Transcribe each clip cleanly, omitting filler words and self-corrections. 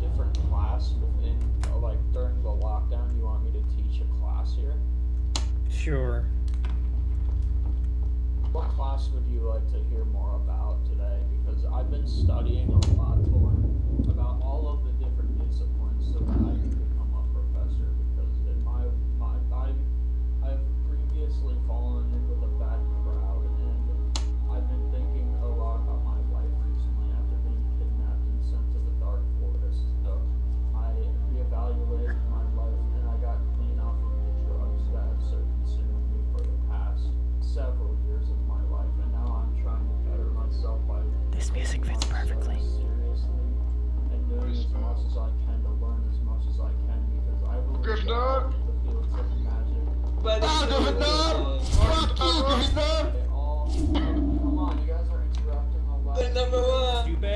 different class within, like, during the lockdown, you want me to teach a class here? Sure. What class would you like to hear more about today? Because I've been studying a lot to learn about all of the different disciplines so that I can become a professor. Because in I've previously fallen in with a bad crowd, and I've been thinking a lot about my life recently after being kidnapped and sent to the dark forest. So I reevaluated my life, and I got clean off of the drugs that have so consumed me for the past several years of my life, and now I'm trying to better myself by This music taking fits my perfectly. studies seriously and doing as much as I can to learn as much as I can, because I believe that all of the fields of magic Fuck you, they all come on, you guys are interrupting a lot. Number one.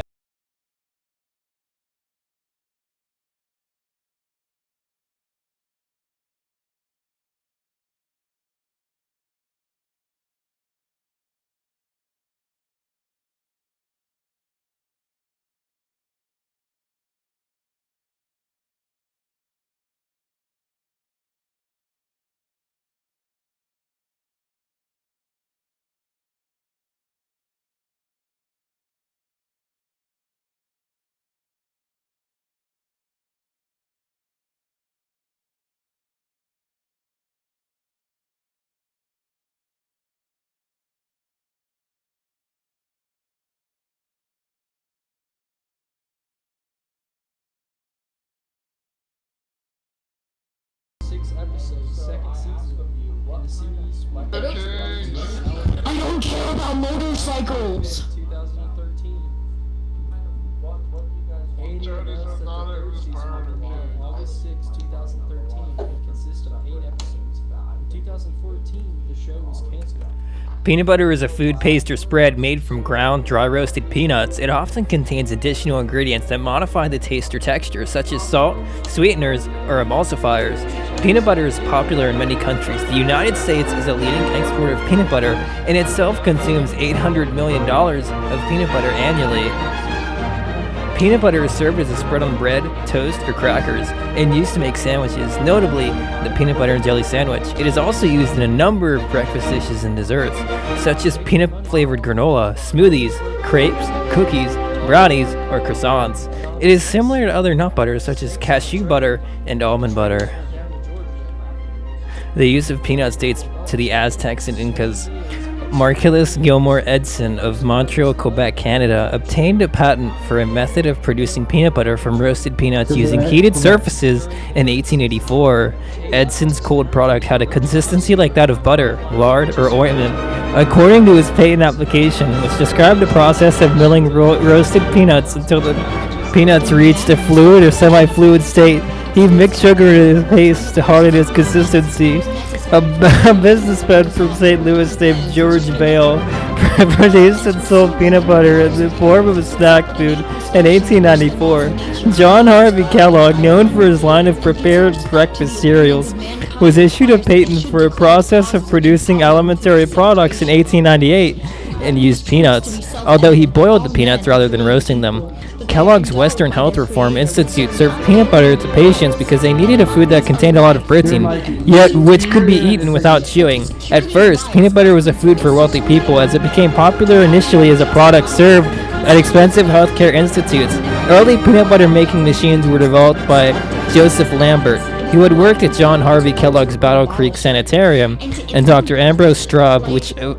Episodes, second season in the series. I don't care about motorcycles. 2013. What do you guys want? Andy announced that the third season will begin on August 6, 2013, and consist of 8 episodes. In 2014, the show was canceled. Peanut butter is a food paste or spread made from ground, dry roasted peanuts. It often contains additional ingredients that modify the taste or texture, such as salt, sweeteners, or emulsifiers. Peanut butter is popular in many countries. The United States is a leading exporter of peanut butter and itself consumes $800 million of peanut butter annually. Peanut butter is served as a spread on bread, toast, or crackers, and used to make sandwiches, notably the peanut butter and jelly sandwich. It is also used in a number of breakfast dishes and desserts, such as peanut-flavored granola, smoothies, crepes, cookies, brownies, or croissants. It is similar to other nut butters such as cashew butter and almond butter. The use of peanuts dates to the Aztecs and Incas. Marcellus Gilmore Edson of Montreal, Quebec, Canada, obtained a patent for a method of producing peanut butter from roasted peanuts using heated surfaces in 1884. Edson's cold product had a consistency like that of butter, lard, or ointment. According to his patent application, which described the process of milling roasted peanuts until the peanuts reached a fluid or semi-fluid state, he mixed sugar in his paste to harden its consistency. A businessman from St. Louis named George Bale produced and sold peanut butter in the form of a snack food in 1894. John Harvey Kellogg, known for his line of prepared breakfast cereals, was issued a patent for a process of producing alimentary products in 1898 and used peanuts, although he boiled the peanuts rather than roasting them. Kellogg's Western Health Reform Institute served peanut butter to patients because they needed a food that contained a lot of protein, yet which could be eaten without chewing. At first, peanut butter was a food for wealthy people, as it became popular initially as a product served at expensive healthcare institutes. Early peanut butter making machines were developed by Joseph Lambert, who had worked at John Harvey Kellogg's Battle Creek Sanitarium, and Dr. Ambrose Straub,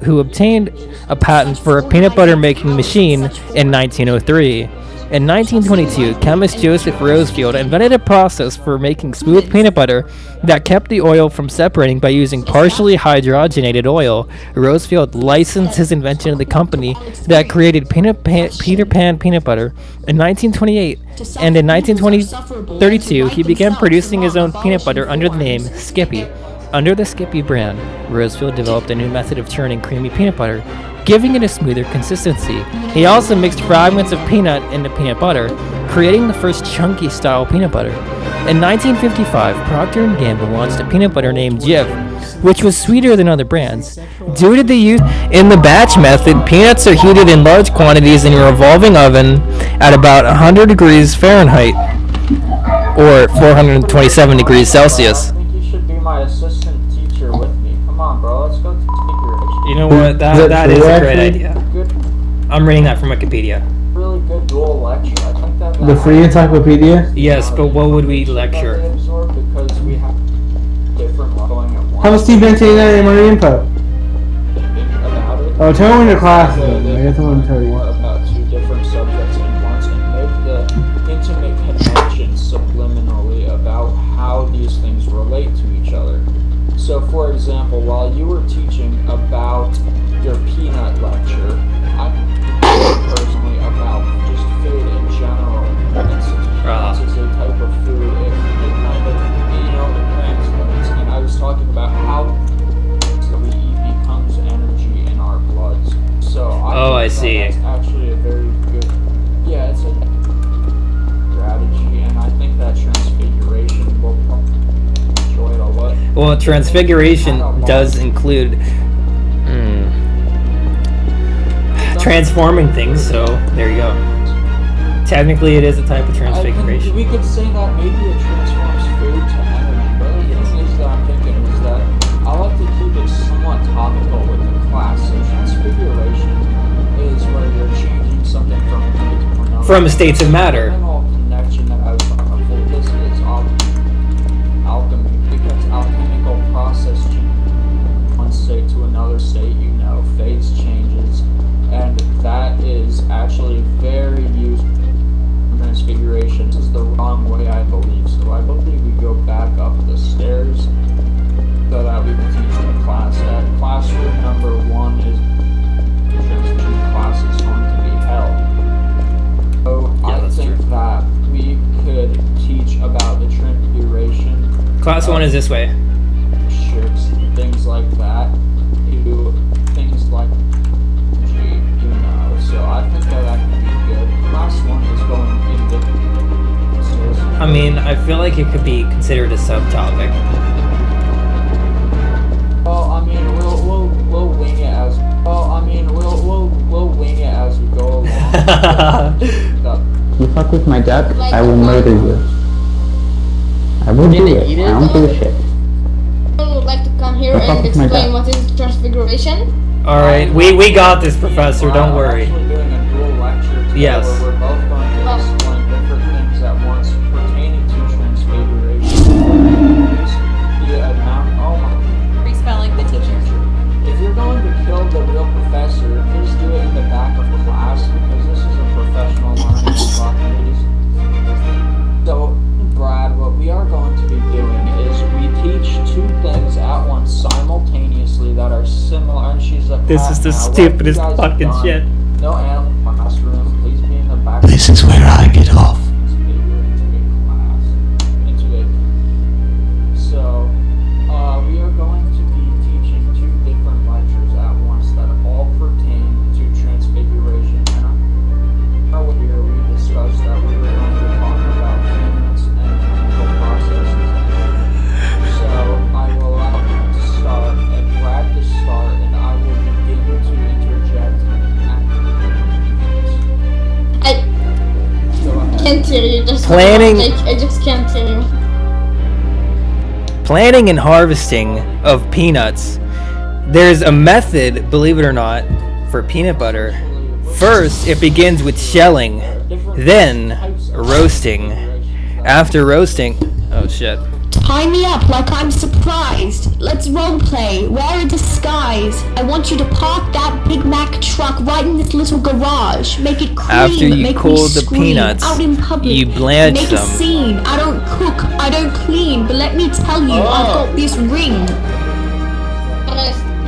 who obtained a patent for a peanut butter making machine in 1903. In 1922, chemist Joseph Rosefield invented a process for making smooth peanut butter that kept the oil from separating by using partially hydrogenated oil. Rosefield licensed his invention to the company that created Peter Pan peanut butter in 1928, and in 1932 he began producing his own peanut butter under the name Skippy. Under the Skippy brand, Rosefield developed a new method of churning creamy peanut butter, giving it a smoother consistency. He also mixed fragments of peanut into peanut butter, creating the first chunky style peanut butter. In 1955, Procter & Gamble launched a peanut butter named Jif, which was sweeter than other brands. Due to the use in the batch method, peanuts are heated in large quantities in a revolving oven at about 100 degrees Fahrenheit. or 427 degrees Celsius. I think you should be my assistant teacher with me. Come on, bro. Let's go to Transfiguration. You know what? That is a great idea. Good, I'm reading that from Wikipedia. really good dual lecture. I think that The free encyclopedia? Yes, but what would we lecture? Because we have different going at once. How was Steve been saying that in my info? About it. Oh, tell me when your class is. They I guess I want to tell you. more about two different subjects at once and make the intimate connection subliminally about how these things relate to each other. So, for example, while you were teaching about your peanut lecture, I personally about just food in general. Peanuts is a type of food. It kind of, it translates. And I was talking about how that we eat becomes energy in our bloods. So I see. That's actually a very good. Yeah, it's a strategy, and I think that Transfiguration will enjoy it a lot. Well, Transfiguration does include transforming things, so there you go. Technically, it is a type of Transfiguration. We could say that maybe it transforms food to energy, but the thing is that I'm thinking is that I like to keep it somewhat topical with the class. So Transfiguration is where you're changing something from a state to another. From states of matter. The whole connection that I was talking about before, this is alchemy, because alchemical process changes one state to another state, phase changes, and that is actually very useful. Transfiguration this is the wrong way, I believe. So I believe we go back up the stairs so that we can teach the class. At classroom number 1 is Transfiguration class is going to be held. So I think that we could teach about the Transfiguration. Class 1 is this way. Ships, things like that. Do things like so I think that could be good. Class 1 is going into. I mean, I feel like it could be considered a subtopic. Well, I mean, we'll wing it as. Well, I mean, we'll wing it as we go along. You fuck with my duck, I will murder you. I will do it. I don't give a shit. Someone would like to come here and explain what is Transfiguration? Alright, we got this, Professor, don't worry. We're actually doing a dual lecture today Yes. where we're both going to explain different things at once pertaining to Transfiguration. The amount, oh my. Respelling the teacher. If you're going to kill the real professor, please do it in the back of class because this is a professional learning opportunity. So, Brad, what we are going to be doing is we teach two things at once simultaneously that are similar, and she's a This cat is the now. What stupidest you guys have fucking done, shit. No animal classroom, please be in the back. This is where I get off. So, we are going to be teaching two different lectures at once that all pertain to Transfiguration. And here we discussed that we were going to talk about payments and chemical processes. So, I will allow him to start and Brad to start, and I will begin to interject. I can't hear you. Just Planning- I just can't hear you. Planting and harvesting of peanuts. There's a method, believe it or not, for peanut butter. First, it begins with shelling, then roasting. After roasting, oh shit. Tie me up like I'm surprised. Let's roleplay. Wear a disguise. I want you to park that Big Mac truck right in this little garage. Make it cream. After you make cool me the scream peanuts, out in public. you blanch Make a them. scene. I don't cook. I don't clean. But let me tell you, I've got this ring.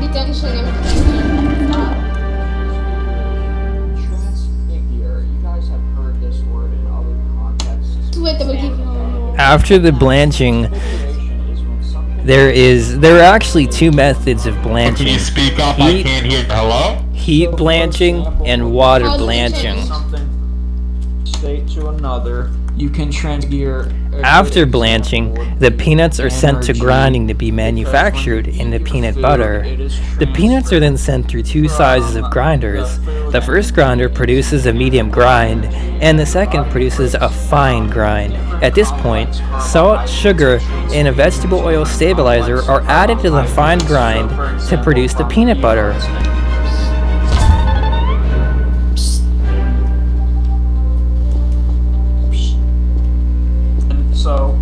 Detention and Transfigure. You guys have heard this word in other contexts. wait, I will give you. After the blanching, there are actually two methods of blanching. Can you speak up? I Heat- can't hear. Hello? Heat blanching and water blanching. state to another. You can transfer. After blanching, the peanuts are sent to grinding to be manufactured into peanut butter. The peanuts are then sent through two sizes of grinders. The first grinder produces a medium grind, and the second produces a fine grind. At this point, salt, sugar, and a vegetable oil stabilizer are added to the fine grind to produce the peanut butter. So,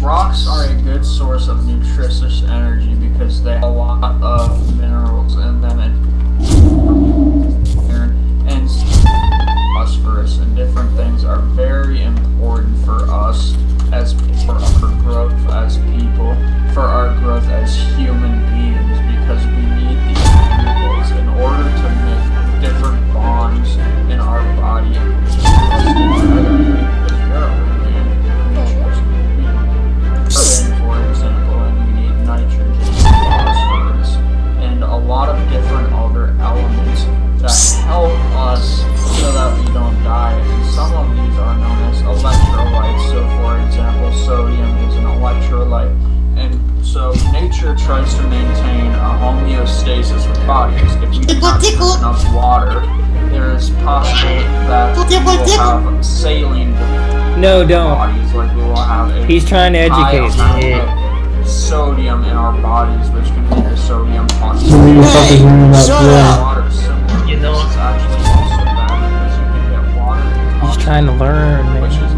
rocks are a good source of nutritious energy because they have a lot of minerals in them and phosphorus and different things are very important for us as for our growth as people, for our growth as human beings, because we need these chemicals in order to make different bonds in our body. For example, and we need nitrogen, phosphorus, and a lot of different other elements that help us so that we don't die. And some of these are known as electrolytes. So, for example, sodium is an electrolyte. And so nature tries to maintain a homeostasis with bodies. If we do not drink enough water, there is possible that we will have saline No, don't. bodies, like we will have a He's trying to educate. high amount of sodium in our bodies, which can lead to sodium toxicity. Water is similar. You know. It's actually also bad because you can get water He's trying to learn, which man. is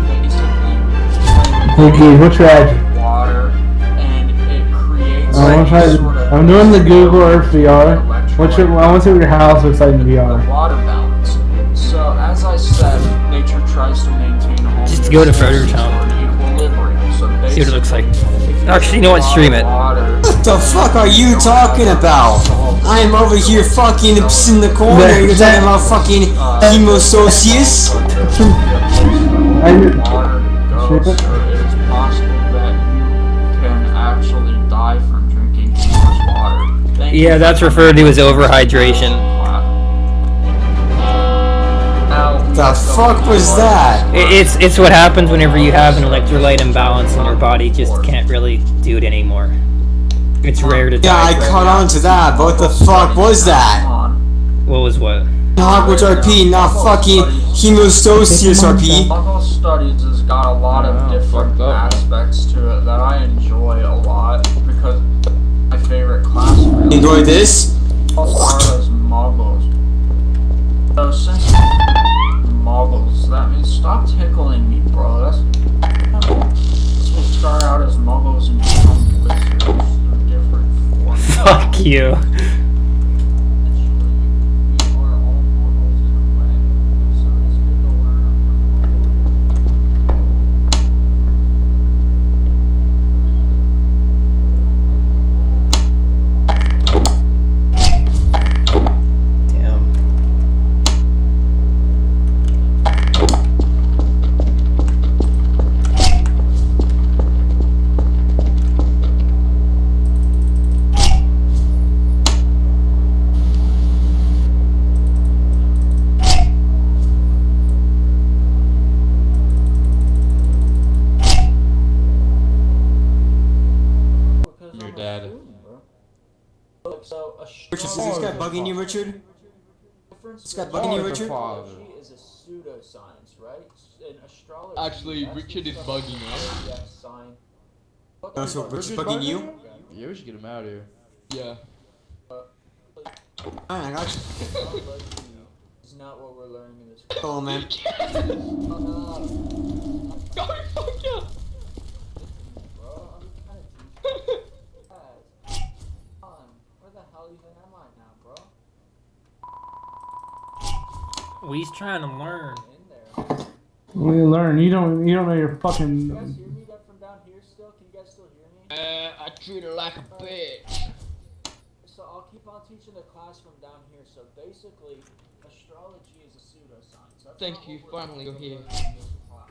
basically Okay, what's your address? water, and it creates I'm doing the Google Earth VR. What's your? I want to see what your house looks like in VR. water balance. So as I said, nature tries to maintain a Just go to Fredericktown. equilibrium. So See what it looks like. basically, Actually, you know what? Stream it. What the fuck are you talking about? I am over here fucking in the corner. You're talking about fucking hemosocius? Water goes, so it is possible that you can actually die from drinking too much water. Thank you Yeah, that's for referred to as overhydration. The fuck was that? It's what happens whenever you have an electrolyte imbalance and your body just can't really do it anymore. It's rare to Yeah, I die. caught on to that, but what the fuck was that? What was what? Hogwarts RP, not fucking hemosocius RP. Muggle Studies has got a lot of different aspects to it that I enjoy a lot because my favorite class really Enjoy this? are as Muggles. So since Muggles, that means stop tickling me, bro. That's we'll start out as Muggles and become wizards through different forms. Fuck you. Richard, is this guy bugging you, Richard? This guy bugging you, Richard? Astrology is a pseudoscience, right? In astrology, Actually, Richard is bugging me. yes, sign. Oh, so Richard's bugging you? Yeah, we should get him out of here. Yeah. Alright, I got you. Is not what we're learning in this. Cool, man. Go, fuck yeah! Bro, I'm kind of teaching. Where the hell even am I now, bro? Well, he's trying to learn. In there. What do you learn? You don't know your fucking. You guys hear me from down here still? Can you guys still hear me? I treat her like a bitch. So I'll keep on teaching the class from down here. So basically, astrology is a pseudoscience. That's Thank not you, what we're finally learning you're in here. this class.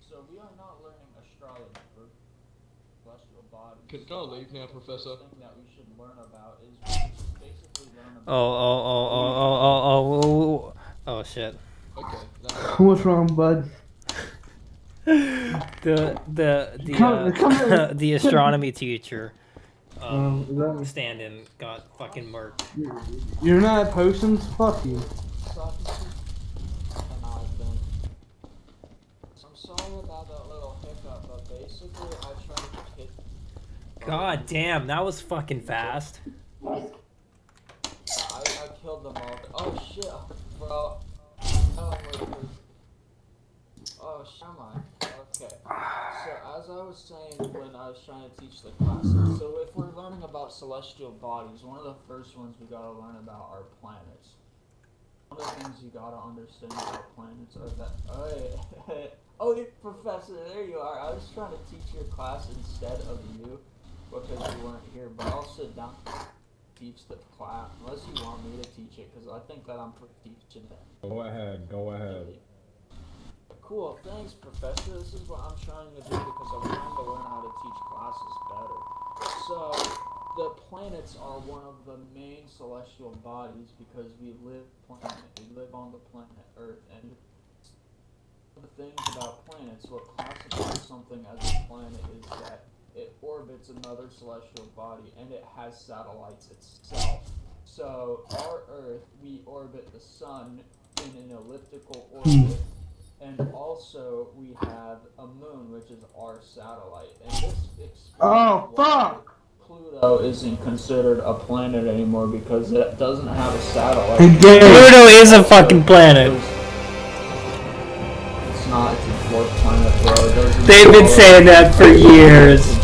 So we are not learning astrology. We're celestial bodies. Can I leave now, Professor? The thing that we should learn about is basically learn about. Oh shit. Okay. What's wrong, bud? The astronomy teacher stand-in got fucking murked. You're not potions? Fuck you. I'm sorry about that little hiccup, but basically I tried to hit. God damn, that was fucking fast. I killed them all. Oh shit, bro. Oh, wait. Oh, Shaman. Okay. So, as I was saying when I was trying to teach the classes, so if we're learning about celestial bodies, one of the first ones we gotta learn about are planets. One of the things you gotta understand about planets are that. Oh, Professor, there you are. I was trying to teach your class instead of you because you weren't here, but I'll sit down and teach the class unless you want me to teach it because I think that I'm teaching it. Go ahead. Cool, thanks, Professor. This is what I'm trying to do because I'm trying to learn how to teach classes better. So, the planets are one of the main celestial bodies because we live on the planet Earth, and the things about planets, what classifies something as a planet is that it orbits another celestial body and it has satellites itself. So, our Earth, we orbit the sun in an elliptical orbit. And also, we have a moon, which is our satellite. And this explains why Pluto isn't considered a planet anymore because it doesn't have a satellite. Pluto is a fucking planet. It's not. It's a dwarf planet, bro. They've been saying that for years.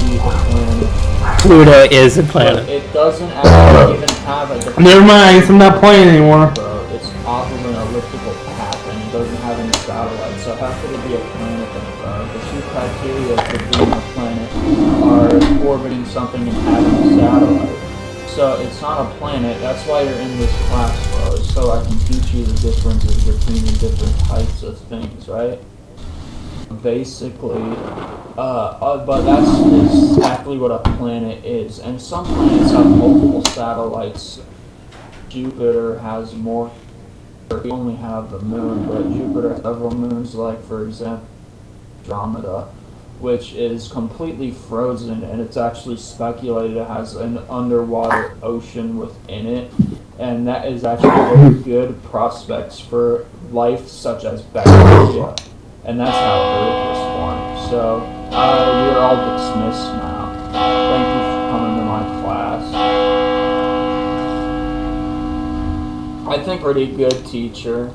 Pluto is a planet. But it doesn't actually even have a. Never mind, I'm not playing anymore. Bro, it's off of an elliptical path and it doesn't have any satellites. So how could it be a planet then, bro? The two criteria for being a planet are orbiting something and having a satellite. So it's not a planet. That's why you're in this class, bro. So I can teach you the differences between the different types of things, right? Basically, but that's exactly what a planet is. And some planets have multiple satellites. Jupiter has more. We only have the moon, but Jupiter has several moons, like for example, Andromeda, which is completely frozen, and it's actually speculated it has an underwater ocean within it, and that is actually very good prospects for life such as bacteria, and that's how Earth was formed. So, you're all dismissed now. Thank you for coming to my class. I think pretty good teacher.